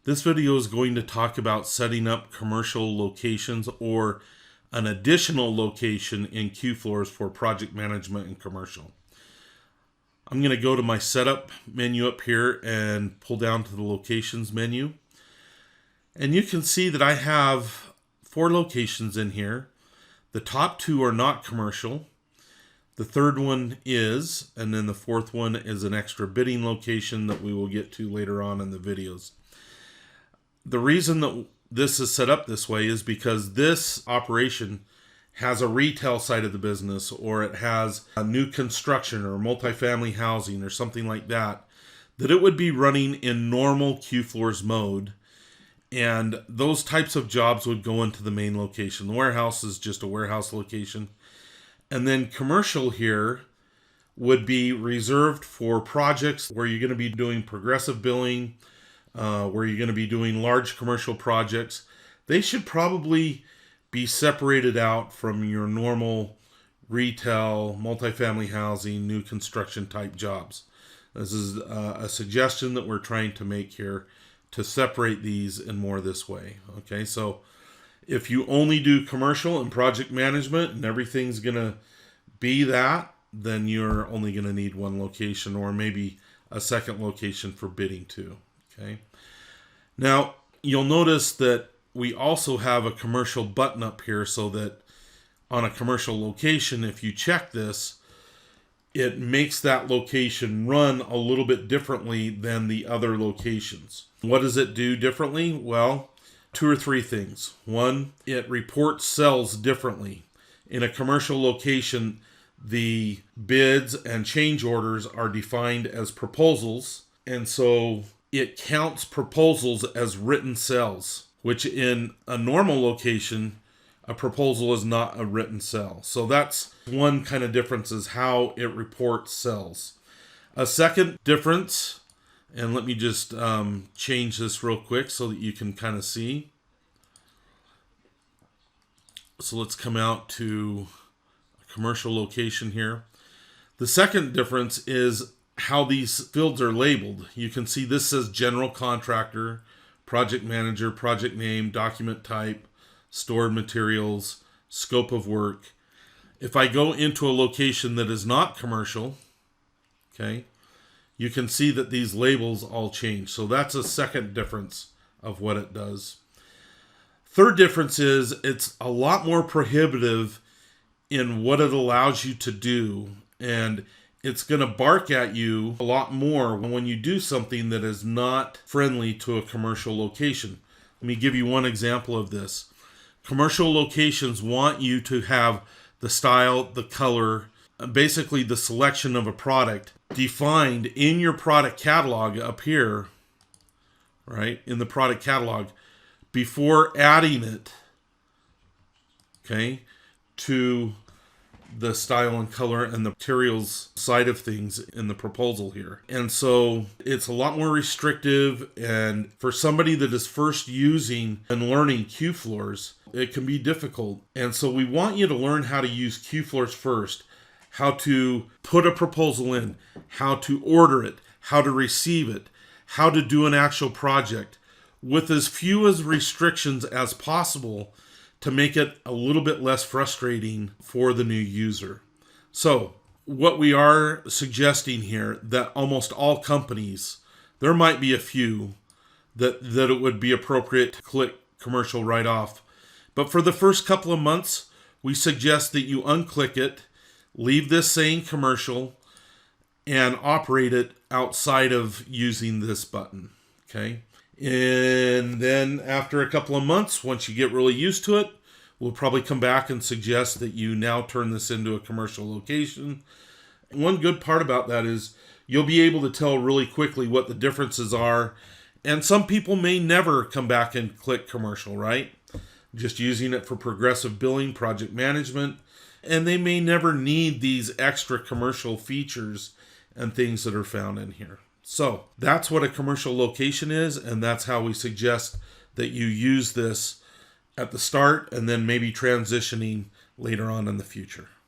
This video is going to talk about setting up commercial locations or an additional location in QFloors for project management and commercial. I'm going to go to my setup menu up here and pull down to the locations menu. And you can see that I have 4 locations in here. The top 2 are not commercial. The third one is, and then the fourth one is an extra bidding location that we will get to later on in the videos. The reason that this is set up this way is because this operation has a retail side of the business, or it has a new construction or multifamily housing or something like that, that it would be running in normal QFloors mode. And those types of jobs would go into the main location. The warehouse is just a warehouse location. And then commercial here would be reserved for projects where you're going to be doing progressive billing, where you're going to be doing large commercial projects. They should probably be separated out from your normal retail, multifamily housing, new construction type jobs. This is a suggestion that we're trying to make here to separate these in more this way. Okay, so if you only do commercial and project management and everything's going to be that, then you're only going to need one location, or maybe a second location for bidding too. Okay. Now, you'll notice that we also have a commercial button up here, so that on a commercial location, if you check this, it makes that location run a little bit differently than the other locations. What does it do differently? Well, 2 or 3 things. One, it reports cells differently. In a commercial location, the bids and change orders are defined as proposals, and so it counts proposals as written cells, which in a normal location, a proposal is not a written cell. So that's one kind of difference, is how it reports cells. A second difference, and let me just change this real quick so that you can kind of see. So let's come out to a commercial location here. The second difference is how these fields are labeled. You can see this says general contractor, project manager, project name, document type, stored materials, scope of work. If I go into a location that is not commercial, okay, you can see that these labels all change. So that's a second difference of what it does. Third difference is it's a lot more prohibitive in what it allows you to do, and it's going to bark at you a lot more when you do something that is not friendly to a commercial location. Let me give you one example of this. Commercial locations want you to have the style, the color, basically the selection of a product defined in your product catalog up here, right, in the product catalog, before adding it, okay, to the style and color and the materials side of things in the proposal here. And so it's a lot more restrictive, and for somebody that is first using and learning QFloors, it can be difficult. And so we want you to learn how to use QFloors first, how to put a proposal in, how to order it, how to receive it, how to do an actual project with as few as restrictions as possible, to make it a little bit less frustrating for the new user. So what we are suggesting here, that almost all companies, there might be a few that it would be appropriate to click commercial right off. But for the first couple of months, we suggest that you unclick it, leave this saying commercial, and operate it outside of using this button, okay? And then after a couple of months, once you get really used to it, we'll probably come back and suggest that you now turn this into a commercial location. One good part about that is you'll be able to tell really quickly what the differences are. And some people may never come back and click commercial, right? Just using it for progressive billing, project management, and they may never need these extra commercial features and things that are found in here. So that's what a commercial location is, and that's how we suggest that you use this at the start and then maybe transitioning later on in the future.